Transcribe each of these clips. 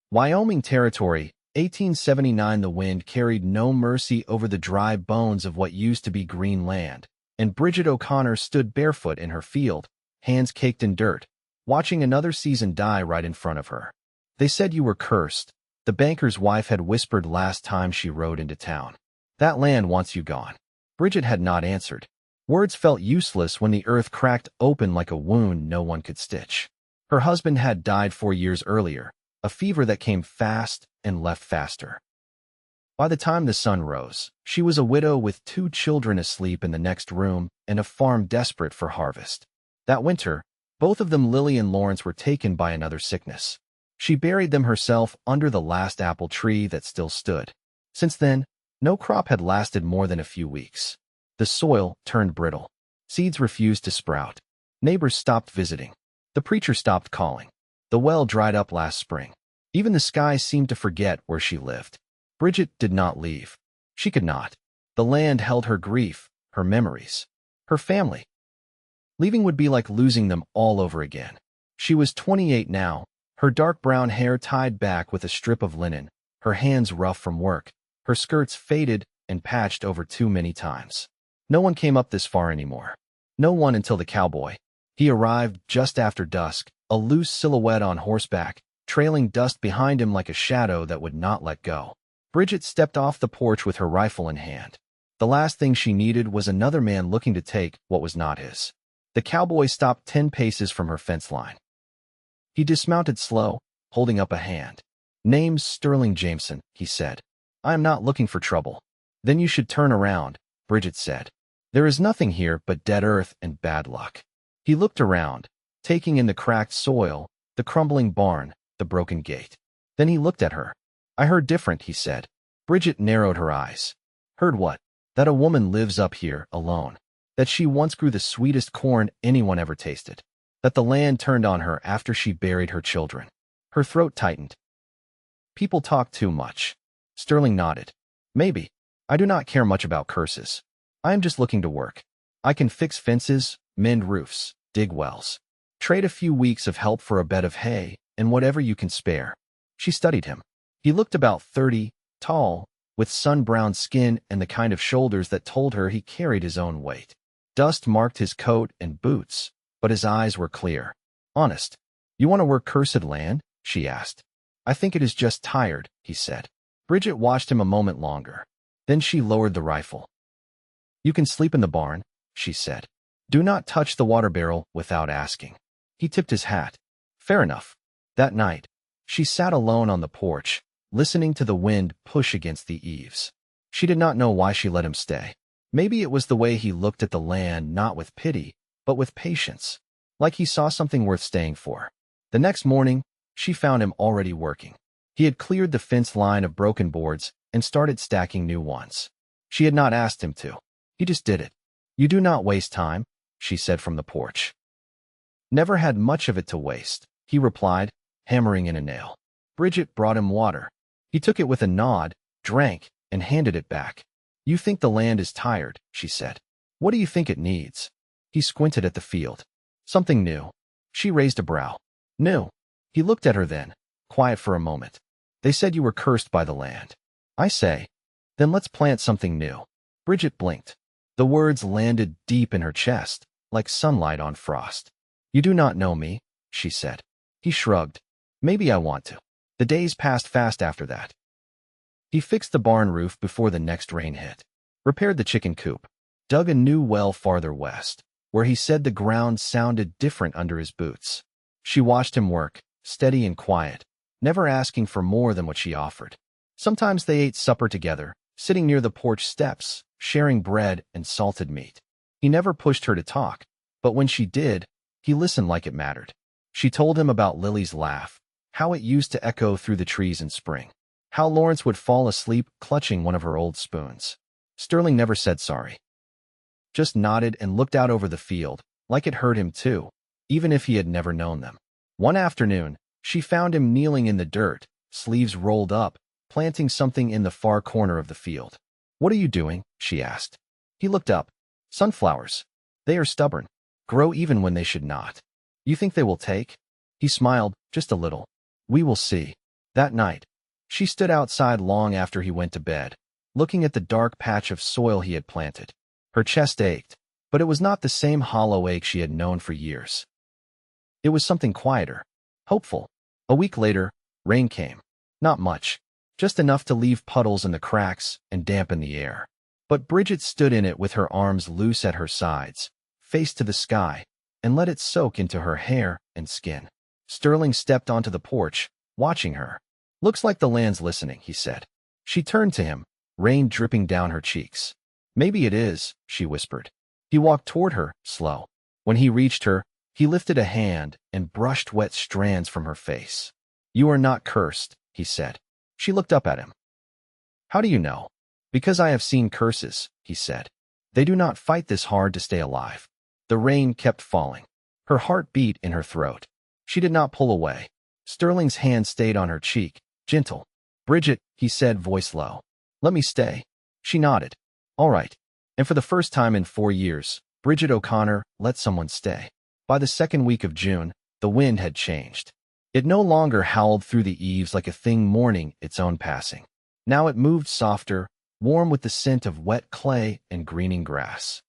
Wyoming Territory, 1879. The wind carried no mercy over the dry bones of what used to be green land, and Bridgette O'Conner stood barefoot in her field, hands caked in dirt, watching another season die right in front of her. They said you were cursed, the banker's wife had whispered last time she rode into town. That land wants you gone. Bridgette had not answered. Words felt useless when the earth cracked open like a wound no one could stitch. Her husband had died 4 years earlier, a fever that came fast and left faster. By the time the sun rose, she was a widow with 2 children asleep in the next room and a farm desperate for harvest. That winter, both of them, Lily and Lawrence, were taken by another sickness. She buried them herself under the last apple tree that still stood. Since then, no crop had lasted more than a few weeks. The soil turned brittle. Seeds refused to sprout. Neighbors stopped visiting. The preacher stopped calling. The well dried up last spring. Even the sky seemed to forget where she lived. Bridgette did not leave. She could not. The land held her grief, her memories, her family. Leaving would be like losing them all over again. She was 28 now, her dark brown hair tied back with a strip of linen, her hands rough from work, her skirts faded and patched over too many times. No one came up this far anymore. No one until the cowboy. He arrived just after dusk, a loose silhouette on horseback, trailing dust behind him like a shadow that would not let go. Bridgette stepped off the porch with her rifle in hand. The last thing she needed was another man looking to take what was not his. The cowboy stopped 10 paces from her fence line. He dismounted slow, holding up a hand. "Name's Sterling Jameson," he said. "I am not looking for trouble." "Then you should turn around," Bridgette said. "There is nothing here but dead earth and bad luck." He looked around, taking in the cracked soil, the crumbling barn, the broken gate. Then he looked at her. "I heard different," he said. Bridgette narrowed her eyes. "Heard what?" "That a woman lives up here, alone. That she once grew the sweetest corn anyone ever tasted. That the land turned on her after she buried her children." Her throat tightened. "People talk too much." Sterling nodded. "Maybe. I do not care much about curses. I am just looking to work. I can fix fences, mend roofs, dig wells. Trade a few weeks of help for a bed of hay, and whatever you can spare." She studied him. He looked about 30, tall, with sun-browned skin and the kind of shoulders that told her he carried his own weight. Dust marked his coat and boots, but his eyes were clear. "Honest. You want to work cursed land?" she asked. "I think it is just tired," he said. Bridgette watched him a moment longer. Then she lowered the rifle. "You can sleep in the barn," she said. "Do not touch the water barrel without asking." He tipped his hat. "Fair enough." That night, she sat alone on the porch, listening to the wind push against the eaves. She did not know why she let him stay. Maybe it was the way he looked at the land, not with pity, but with patience, like he saw something worth staying for. The next morning, she found him already working. He had cleared the fence line of broken boards and started stacking new ones. She had not asked him to. He just did it. "You do not waste time," she said from the porch. "Never had much of it to waste," he replied, hammering in a nail. Bridgette brought him water. He took it with a nod, drank, and handed it back. "You think the land is tired," she said. "What do you think it needs?" He squinted at the field. "Something new." She raised a brow. "New?" He looked at her then, quiet for a moment. "They said you were cursed by the land." "I say, then let's plant something new." Bridgette blinked. The words landed deep in her chest, like sunlight on frost. "You do not know me," she said. He shrugged. "Maybe I want to." The days passed fast after that. He fixed the barn roof before the next rain hit, repaired the chicken coop, dug a new well farther west, where he said the ground sounded different under his boots. She watched him work, steady and quiet, never asking for more than what she offered. Sometimes they ate supper together, sitting near the porch steps, sharing bread and salted meat. He never pushed her to talk, but when she did, he listened like it mattered. She told him about Lily's laugh, how it used to echo through the trees in spring, how Lawrence would fall asleep clutching one of her old spoons. Sterling never said sorry. Just nodded and looked out over the field, like it hurt him too, even if he had never known them. One afternoon, she found him kneeling in the dirt, sleeves rolled up, planting something in the far corner of the field. "What are you doing?" she asked. He looked up. "Sunflowers. They are stubborn, grow even when they should not." "You think they will take?" He smiled, just a little. "We will see." That night, she stood outside long after he went to bed, looking at the dark patch of soil he had planted. Her chest ached, but it was not the same hollow ache she had known for years. It was something quieter, hopeful. A week later, rain came. Not much, just enough to leave puddles in the cracks and dampen the air. But Bridgette stood in it with her arms loose at her sides, face to the sky, and let it soak into her hair and skin. Sterling stepped onto the porch, watching her. "Looks like the land's listening," he said. She turned to him, rain dripping down her cheeks. "Maybe it is," she whispered. He walked toward her, slow. When he reached her, he lifted a hand and brushed wet strands from her face. "You are not cursed," he said. She looked up at him. "How do you know?" "Because I have seen curses," he said. "They do not fight this hard to stay alive." The rain kept falling. Her heart beat in her throat. She did not pull away. Sterling's hand stayed on her cheek, gentle. "Bridgette," he said, voice low. "Let me stay." She nodded. "All right." And for the first time in 4 years, Bridgette O'Conner let someone stay. By the second week of June, the wind had changed. It no longer howled through the eaves like a thing mourning its own passing. Now it moved softer, warm with the scent of wet clay and greening grass.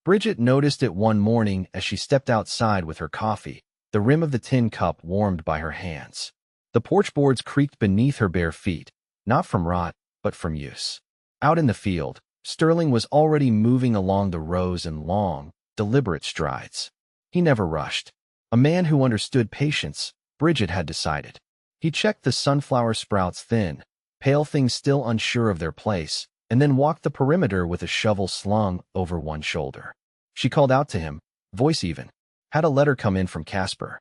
Bridgette noticed it one morning as she stepped outside with her coffee, the rim of the tin cup warmed by her hands. The porch boards creaked beneath her bare feet, not from rot, but from use. Out in the field, Sterling was already moving along the rows in long, deliberate strides. He never rushed. A man who understood patience, Bridgette had decided. He checked the sunflower sprouts thin, pale things still unsure of their place, and then walked the perimeter with a shovel slung over one shoulder. She called out to him, voice even. Had a letter come in from Casper.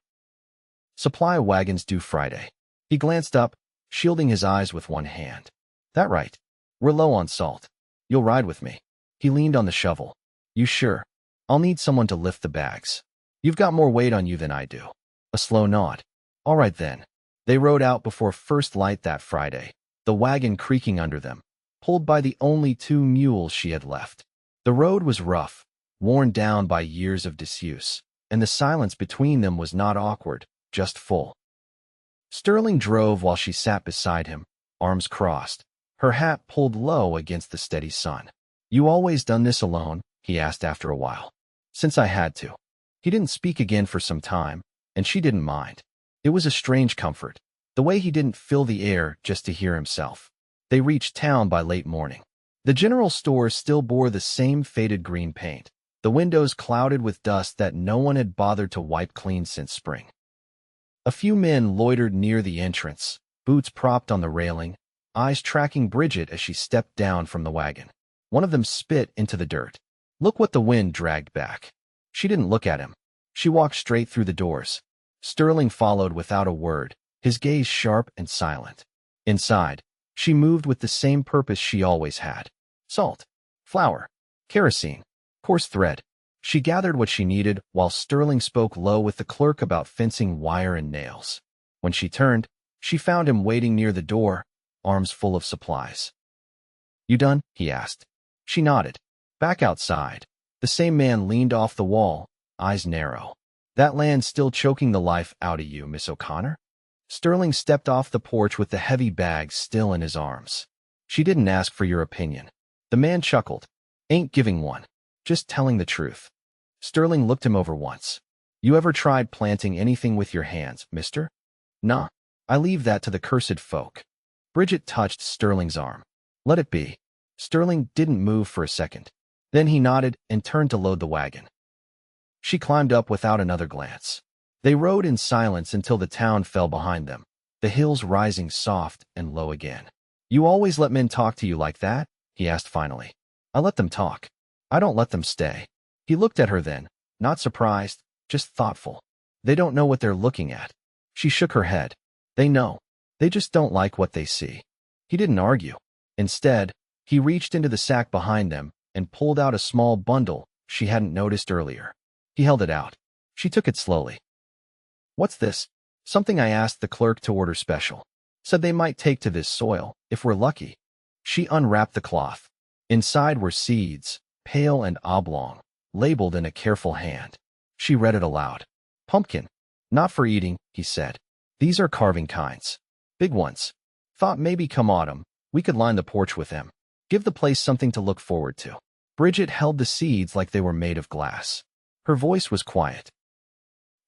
"Supply wagons due Friday." He glanced up, shielding his eyes with one hand. "That right? We're low on salt. You'll ride with me." He leaned on the shovel. "You sure? I'll need someone to lift the bags. You've got more weight on you than I do." A slow nod. "All right then." They rode out before first light that Friday, the wagon creaking under them, pulled by the only 2 mules she had left. The road was rough, worn down by years of disuse, and the silence between them was not awkward, just full. Sterling drove while she sat beside him, arms crossed, her hat pulled low against the steady sun. "You always done this alone?" he asked after a while. "Since I had to." He didn't speak again for some time, and she didn't mind. It was a strange comfort, the way he didn't fill the air just to hear himself. They reached town by late morning. The general store still bore the same faded green paint, the windows clouded with dust that no one had bothered to wipe clean since spring. A few men loitered near the entrance, boots propped on the railing, eyes tracking Bridgette as she stepped down from the wagon. One of them spit into the dirt. "Look what the wind dragged back." She didn't look at him. She walked straight through the doors. Sterling followed without a word, his gaze sharp and silent. Inside, she moved with the same purpose she always had. Salt, flour, kerosene, coarse thread. She gathered what she needed while Sterling spoke low with the clerk about fencing wire and nails. When she turned, she found him waiting near the door, arms full of supplies. "You done?" he asked. She nodded. Back outside, the same man leaned off the wall, eyes narrow. "That land's still choking the life out of you, Miss O'Conner?" Sterling stepped off the porch with the heavy bags still in his arms. "She didn't ask for your opinion." The man chuckled. "Ain't giving one. Just telling the truth." Sterling looked him over once. "You ever tried planting anything with your hands, mister?" "Nah. I leave that to the cursed folk." Bridgette touched Sterling's arm. "Let it be." Sterling didn't move for a second. Then he nodded and turned to load the wagon. She climbed up without another glance. They rode in silence until the town fell behind them, the hills rising soft and low again. "You always let men talk to you like that?" he asked finally. "I let them talk. I don't let them stay." He looked at her then, not surprised, just thoughtful. "They don't know what they're looking at." She shook her head. "They know. They just don't like what they see." He didn't argue. Instead, he reached into the sack behind them and pulled out a small bundle she hadn't noticed earlier. He held it out. She took it slowly. "What's this?" "Something I asked the clerk to order special. Said they might take to this soil, if we're lucky." She unwrapped the cloth. Inside were seeds, pale and oblong, labeled in a careful hand. She read it aloud. "Pumpkin. Not for eating," he said. "These are carving kinds." Big ones. Thought maybe come autumn, we could line the porch with them. Give the place something to look forward to. Bridgette held the seeds like they were made of glass. Her voice was quiet.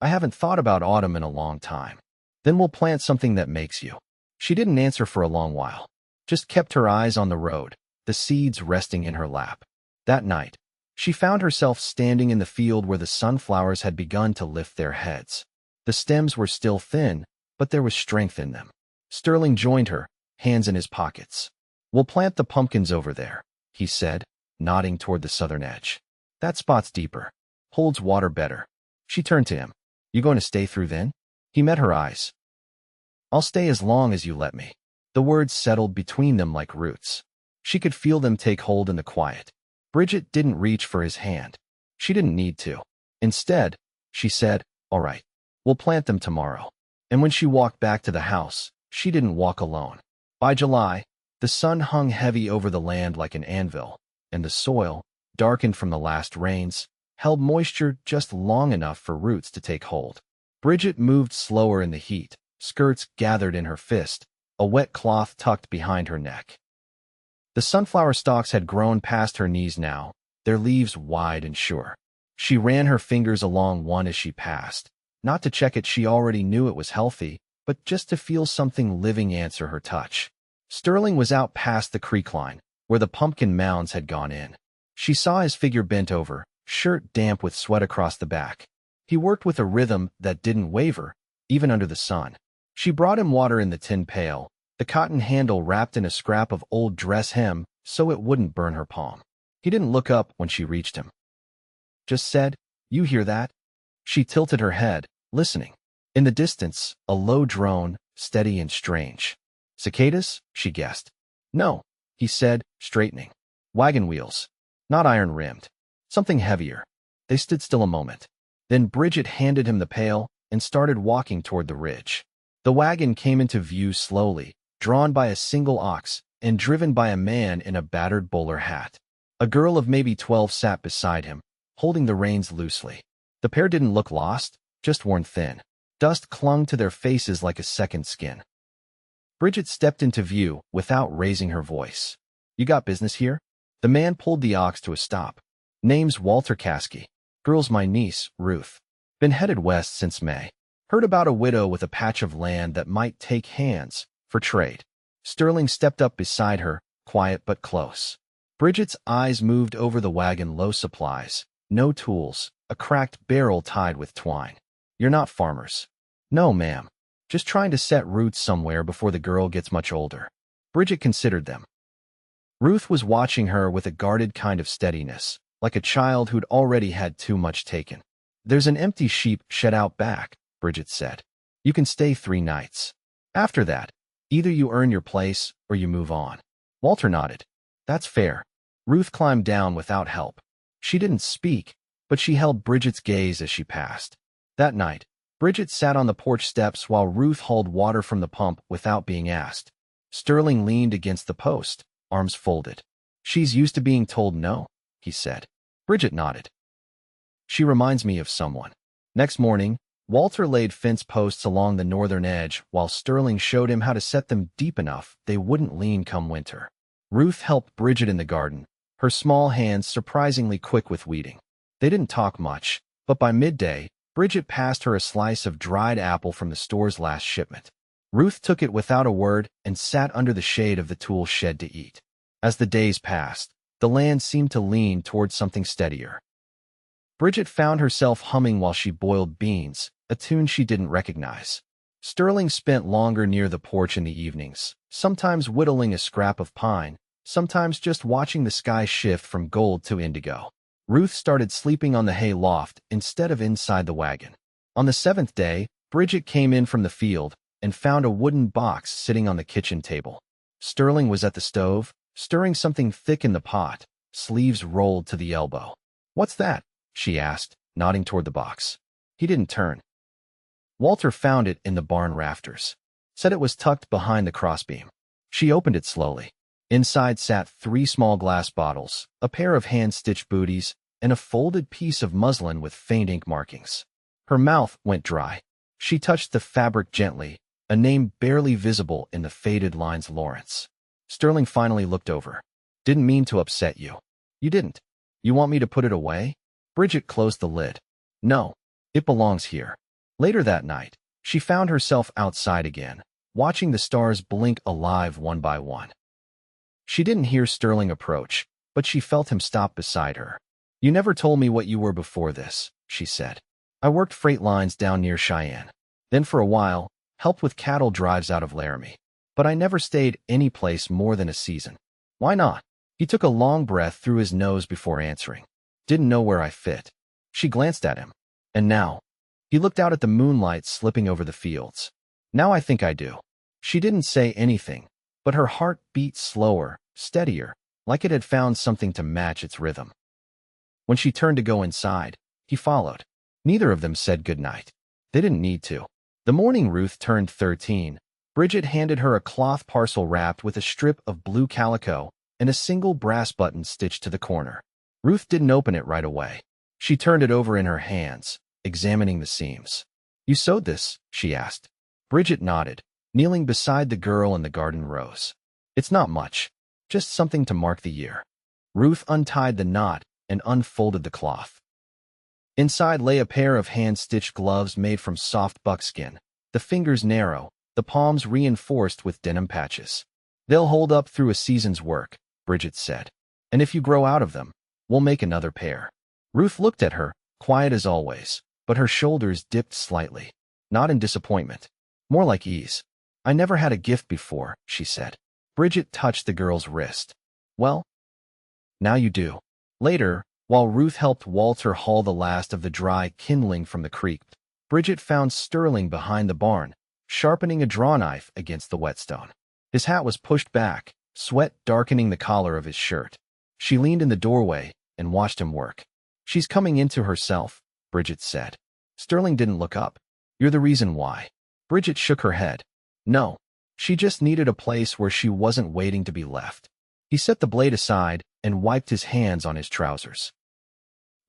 I haven't thought about autumn in a long time. Then we'll plant something that makes you. She didn't answer for a long while. Just kept her eyes on the road, the seeds resting in her lap. That night, she found herself standing in the field where the sunflowers had begun to lift their heads. The stems were still thin, but there was strength in them. Sterling joined her, hands in his pockets. We'll plant the pumpkins over there, he said, nodding toward the southern edge. That spot's deeper. Holds water better. She turned to him. You going to stay through then? He met her eyes. I'll stay as long as you let me. The words settled between them like roots. She could feel them take hold in the quiet. Bridgette didn't reach for his hand. She didn't need to. Instead, she said, all right, we'll plant them tomorrow. And when she walked back to the house, she didn't walk alone. By July, the sun hung heavy over the land like an anvil, and the soil, darkened from the last rains, held moisture just long enough for roots to take hold. Bridgette moved slower in the heat, skirts gathered in her fist, a wet cloth tucked behind her neck. The sunflower stalks had grown past her knees now, their leaves wide and sure. She ran her fingers along one as she passed, not to check it, she already knew it was healthy, but just to feel something living answer her touch. Sterling was out past the creek line, where the pumpkin mounds had gone in. She saw his figure bent over, shirt damp with sweat across the back. He worked with a rhythm that didn't waver, even under the sun. She brought him water in the tin pail, the cotton handle wrapped in a scrap of old dress hem so it wouldn't burn her palm. He didn't look up when she reached him. Just said, "You hear that?" She tilted her head, listening. In the distance, a low drone, steady and strange. Cicadas? She guessed. No, he said, straightening. Wagon wheels. Not iron-rimmed. Something heavier. They stood still a moment. Then Bridgette handed him the pail and started walking toward the ridge. The wagon came into view slowly, drawn by a single ox and driven by a man in a battered bowler hat. A girl of maybe 12 sat beside him, holding the reins loosely. The pair didn't look lost, just worn thin. Dust clung to their faces like a second skin. Bridgette stepped into view without raising her voice. You got business here? The man pulled the ox to a stop. Name's Walter Caskey. Girl's my niece, Ruth. Been headed west since May. Heard about a widow with a patch of land that might take hands for trade. Sterling stepped up beside her, quiet but close. Bridgette's eyes moved over the wagon. Low supplies, no tools, a cracked barrel tied with twine. You're not farmers. No, ma'am. Just trying to set roots somewhere before the girl gets much older. Bridgette considered them. Ruth was watching her with a guarded kind of steadiness, like a child who'd already had too much taken. There's an empty sheep shed out back, Bridgette said. You can stay 3 nights. After that, either you earn your place or you move on. Walter nodded. That's fair. Ruth climbed down without help. She didn't speak, but she held Bridgette's gaze as she passed. That night, Bridgette sat on the porch steps while Ruth hauled water from the pump without being asked. Sterling leaned against the post, arms folded. She's used to being told no, he said. Bridgette nodded. She reminds me of someone. Next morning, Walter laid fence posts along the northern edge while Sterling showed him how to set them deep enough they wouldn't lean come winter. Ruth helped Bridgette in the garden, her small hands surprisingly quick with weeding. They didn't talk much, but by midday, Bridgette passed her a slice of dried apple from the store's last shipment. Ruth took it without a word and sat under the shade of the tool shed to eat. As the days passed, the land seemed to lean toward something steadier. Bridgette found herself humming while she boiled beans, a tune she didn't recognize. Sterling spent longer near the porch in the evenings, sometimes whittling a scrap of pine, sometimes just watching the sky shift from gold to indigo. Ruth started sleeping on the hay loft instead of inside the wagon. On the 7th day, Bridgette came in from the field and found a wooden box sitting on the kitchen table. Sterling was at the stove, stirring something thick in the pot, sleeves rolled to the elbow. What's that? She asked, nodding toward the box. He didn't turn. Walter found it in the barn rafters. Said it was tucked behind the crossbeam. She opened it slowly. Inside sat 3 small glass bottles, a pair of hand-stitched booties, and a folded piece of muslin with faint ink markings. Her mouth went dry. She touched the fabric gently, a name barely visible in the faded lines. Lawrence. Sterling finally looked over. Didn't mean to upset you. You didn't. You want me to put it away? Bridgette closed the lid. No, it belongs here. Later that night, she found herself outside again, watching the stars blink alive one by one. She didn't hear Sterling approach, but she felt him stop beside her. You never told me what you were before this, she said. I worked freight lines down near Cheyenne. Then for a while, helped with cattle drives out of Laramie. But I never stayed any place more than a season. Why not? He took a long breath through his nose before answering. Didn't know where I fit. She glanced at him. And now? He looked out at the moonlight slipping over the fields. Now I think I do. She didn't say anything, but her heart beat slower, steadier, like it had found something to match its rhythm. When she turned to go inside, he followed. Neither of them said goodnight. They didn't need to. The morning Ruth turned 13, Bridgette handed her a cloth parcel wrapped with a strip of blue calico and a single brass button stitched to the corner. Ruth didn't open it right away. She turned it over in her hands, examining the seams. You sewed this? She asked. Bridgette nodded, kneeling beside the girl in the garden rose. It's not much, just something to mark the year. Ruth untied the knot and unfolded the cloth. Inside lay a pair of hand-stitched gloves made from soft buckskin, the fingers narrow, the palms reinforced with denim patches. They'll hold up through a season's work, Bridgette said. And if you grow out of them, we'll make another pair. Ruth looked at her, quiet as always, but her shoulders dipped slightly. Not in disappointment. More like ease. I never had a gift before, she said. Bridgette touched the girl's wrist. Well, now you do. Later, while Ruth helped Walter haul the last of the dry kindling from the creek, Bridgette found Sterling behind the barn, sharpening a draw knife against the whetstone. His hat was pushed back, sweat darkening the collar of his shirt. She leaned in the doorway and watched him work. She's coming into herself, Bridgette said. Sterling didn't look up. You're the reason why. Bridgette shook her head. No, she just needed a place where she wasn't waiting to be left. He set the blade aside and wiped his hands on his trousers.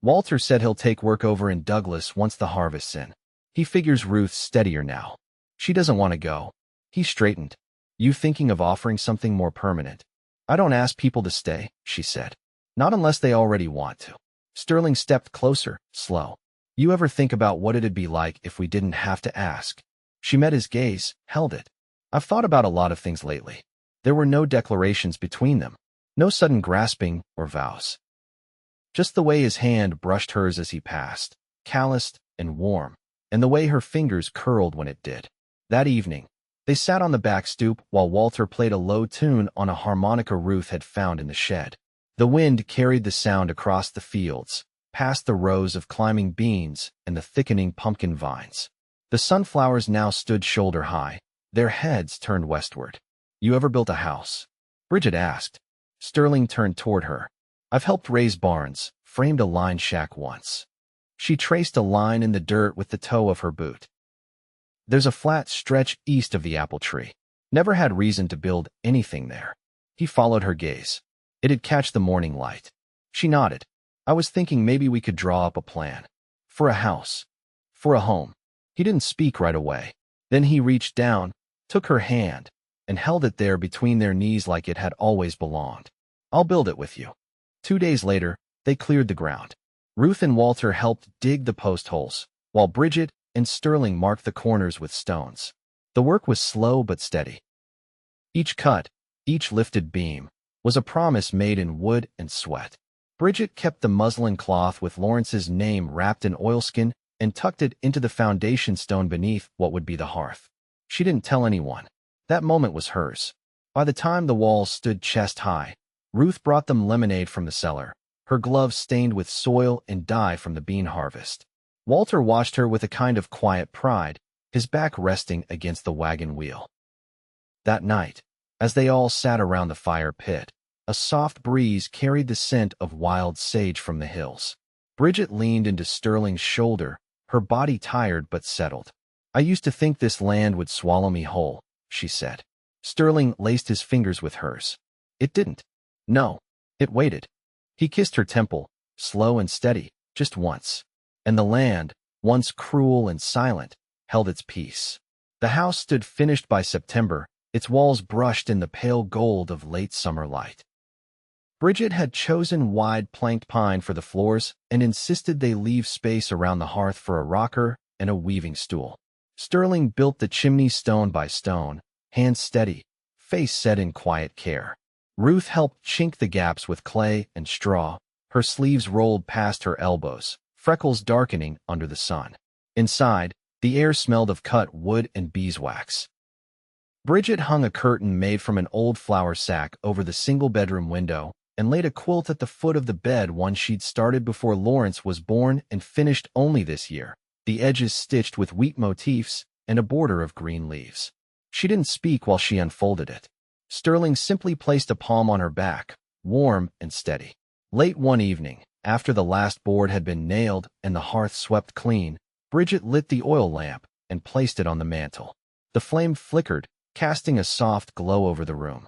Walter said he'll take work over in Douglas once the harvest's in. He figures Ruth's steadier now. She doesn't want to go. He straightened. You thinking of offering something more permanent? I don't ask people to stay, she said. Not unless they already want to. Sterling stepped closer, slow. You ever think about what it'd be like if we didn't have to ask? She met his gaze, held it. I've thought about a lot of things lately. There were no declarations between them. No sudden grasping or vows. Just the way his hand brushed hers as he passed, calloused and warm, and the way her fingers curled when it did. That evening, they sat on the back stoop while Walter played a low tune on a harmonica Ruth had found in the shed. The wind carried the sound across the fields, past the rows of climbing beans and the thickening pumpkin vines. The sunflowers now stood shoulder high, their heads turned westward. You ever built a house? Bridgette asked. Sterling turned toward her. I've helped raise barns, framed a line shack once. She traced a line in the dirt with the toe of her boot. There's a flat stretch east of the apple tree. Never had reason to build anything there. He followed her gaze. It'd catch the morning light. She nodded. I was thinking maybe we could draw up a plan. For a house. For a home. He didn't speak right away. Then he reached down, took her hand, and held it there between their knees like it had always belonged. I'll build it with you. 2 days later, they cleared the ground. Ruth and Walter helped dig the post holes, while Bridgette and Sterling marked the corners with stones. The work was slow but steady. Each cut, each lifted beam, was a promise made in wood and sweat. Bridgette kept the muslin cloth with Lawrence's name wrapped in oilskin and tucked it into the foundation stone beneath what would be the hearth. She didn't tell anyone. That moment was hers. By the time the walls stood chest high, Ruth brought them lemonade from the cellar, her gloves stained with soil and dye from the bean harvest. Walter watched her with a kind of quiet pride, his back resting against the wagon wheel. That night, as they all sat around the fire pit, a soft breeze carried the scent of wild sage from the hills. Bridgette leaned into Sterling's shoulder, her body tired but settled. I used to think this land would swallow me whole, she said. Sterling laced his fingers with hers. It didn't. No, it waited. He kissed her temple, slow and steady, just once. And the land, once cruel and silent, held its peace. The house stood finished by September, its walls brushed in the pale gold of late summer light. Bridgette had chosen wide planked pine for the floors and insisted they leave space around the hearth for a rocker and a weaving stool. Sterling built the chimney stone by stone, hands steady, face set in quiet care. Ruth helped chink the gaps with clay and straw, her sleeves rolled past her elbows, freckles darkening under the sun. Inside, the air smelled of cut wood and beeswax. Bridgette hung a curtain made from an old flour sack over the single-bedroom window and laid a quilt at the foot of the bed, one she'd started before Lawrence was born and finished only this year, the edges stitched with wheat motifs and a border of green leaves. She didn't speak while she unfolded it. Sterling simply placed a palm on her back, warm and steady. Late one evening, after the last board had been nailed and the hearth swept clean, Bridgette lit the oil lamp and placed it on the mantel. The flame flickered, casting a soft glow over the room.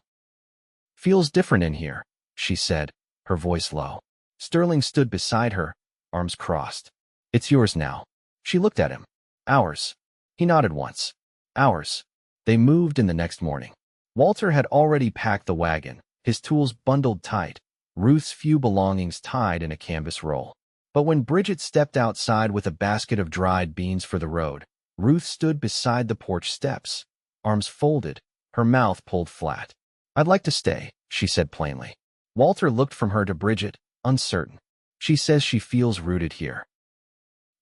"Feels different in here," she said, her voice low. Sterling stood beside her, arms crossed. "It's yours now." She looked at him. "Ours." He nodded once. "Ours." They moved in the next morning. Walter had already packed the wagon, his tools bundled tight, Ruth's few belongings tied in a canvas roll. But when Bridgette stepped outside with a basket of dried beans for the road, Ruth stood beside the porch steps, arms folded, her mouth pulled flat. "I'd like to stay," she said plainly. Walter looked from her to Bridgette, uncertain. "She says she feels rooted here."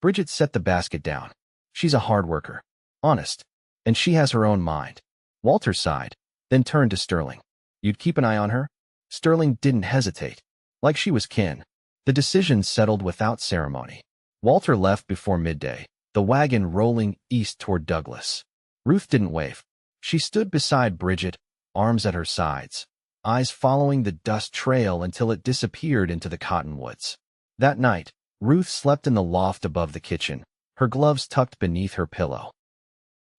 Bridgette set the basket down. "She's a hard worker, honest, and she has her own mind." Walter sighed, then turned to Sterling. "You'd keep an eye on her?" Sterling didn't hesitate. Like she was kin. The decision settled without ceremony. Walter left before midday, the wagon rolling east toward Douglas. Ruth didn't wave. She stood beside Bridgette, arms at her sides, eyes following the dust trail until it disappeared into the cottonwoods. That night, Ruth slept in the loft above the kitchen, her gloves tucked beneath her pillow.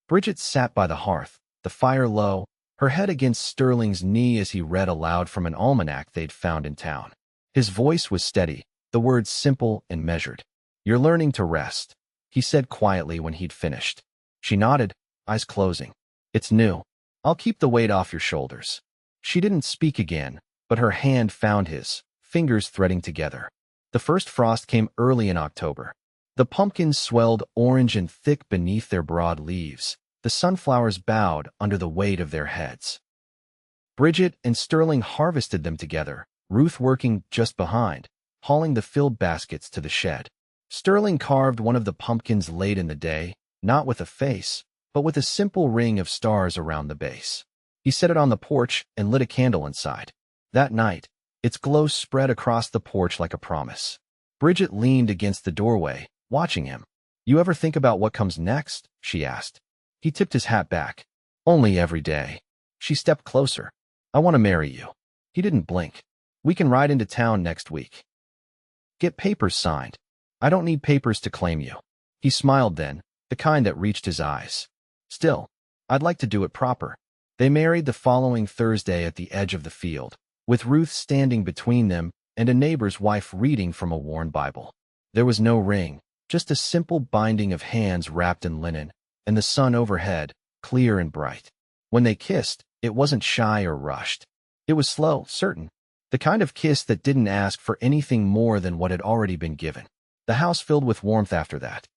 Bridgette sat by the hearth, the fire low, her head against Sterling's knee as he read aloud from an almanac they'd found in town. His voice was steady, the words simple and measured. "You're learning to rest," he said quietly when he'd finished. She nodded, eyes closing. "It's new. I'll keep the weight off your shoulders." She didn't speak again, but her hand found his, fingers threading together. The first frost came early in October. The pumpkins swelled orange and thick beneath their broad leaves. The sunflowers bowed under the weight of their heads. Bridgette and Sterling harvested them together, Ruth working just behind, hauling the filled baskets to the shed. Sterling carved one of the pumpkins late in the day, not with a face, but with a simple ring of stars around the base. He set it on the porch and lit a candle inside. That night, its glow spread across the porch like a promise. Bridgette leaned against the doorway, watching him. "You ever think about what comes next?" she asked. He tipped his hat back. "Only every day." She stepped closer. "I want to marry you." He didn't blink. "We can ride into town next week. Get papers signed." "I don't need papers to claim you." He smiled then, the kind that reached his eyes. "Still, I'd like to do it proper." They married the following Thursday at the edge of the field, with Ruth standing between them and a neighbor's wife reading from a worn Bible. There was no ring, just a simple binding of hands wrapped in linen, and the sun overhead, clear and bright. When they kissed, it wasn't shy or rushed. It was slow, certain, the kind of kiss that didn't ask for anything more than what had already been given. The house filled with warmth after that.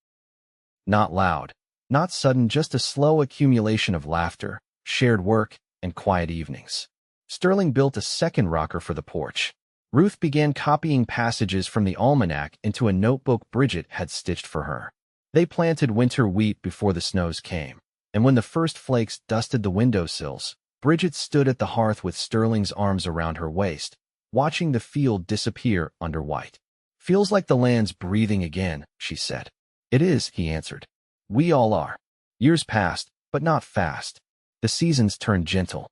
Not loud, not sudden, just a slow accumulation of laughter, shared work, and quiet evenings. Sterling built a second rocker for the porch. Ruth began copying passages from the almanac into a notebook Bridgette had stitched for her. They planted winter wheat before the snows came, and when the first flakes dusted the windowsills, Bridgette stood at the hearth with Sterling's arms around her waist, watching the field disappear under white. "Feels like the land's breathing again," she said. "It is," he answered. "We all are." Years passed, but not fast. The seasons turned gentle.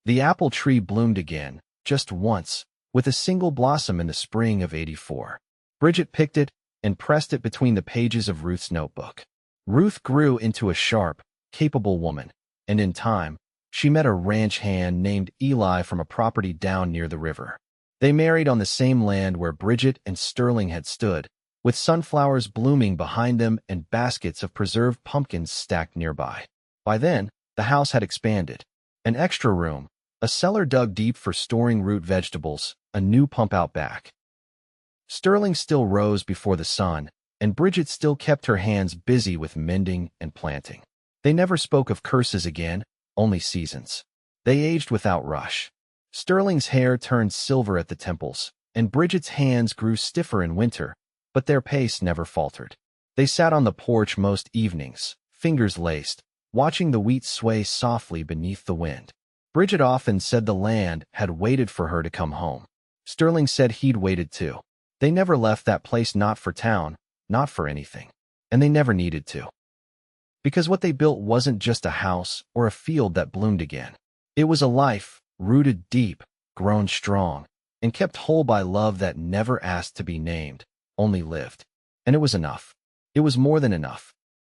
The apple tree bloomed again, just once, with a single blossom in the spring of '84. Bridgette picked it and pressed it between the pages of Ruth's notebook. Ruth grew into a sharp, capable woman, and in time, she met a ranch hand named Eli from a property down near the river. They married on the same land where Bridgette and Sterling had stood, with sunflowers blooming behind them and baskets of preserved pumpkins stacked nearby. By then, the house had expanded. An extra room, a cellar dug deep for storing root vegetables, a new pump out back. Sterling still rose before the sun, and Bridgette still kept her hands busy with mending and planting. They never spoke of curses again, only seasons. They aged without rush. Sterling's hair turned silver at the temples, and Bridgette's hands grew stiffer in winter, but their pace never faltered. They sat on the porch most evenings, fingers laced, watching the wheat sway softly beneath the wind. Bridgette often said the land had waited for her to come home. Sterling said he'd waited too. They never left that place, not for town, not for anything. And they never needed to. Because what they built wasn't just a house or a field that bloomed again. It was a life, rooted deep, grown strong, and kept whole by love that never asked to be named, only lived. And it was enough. It was more than enough.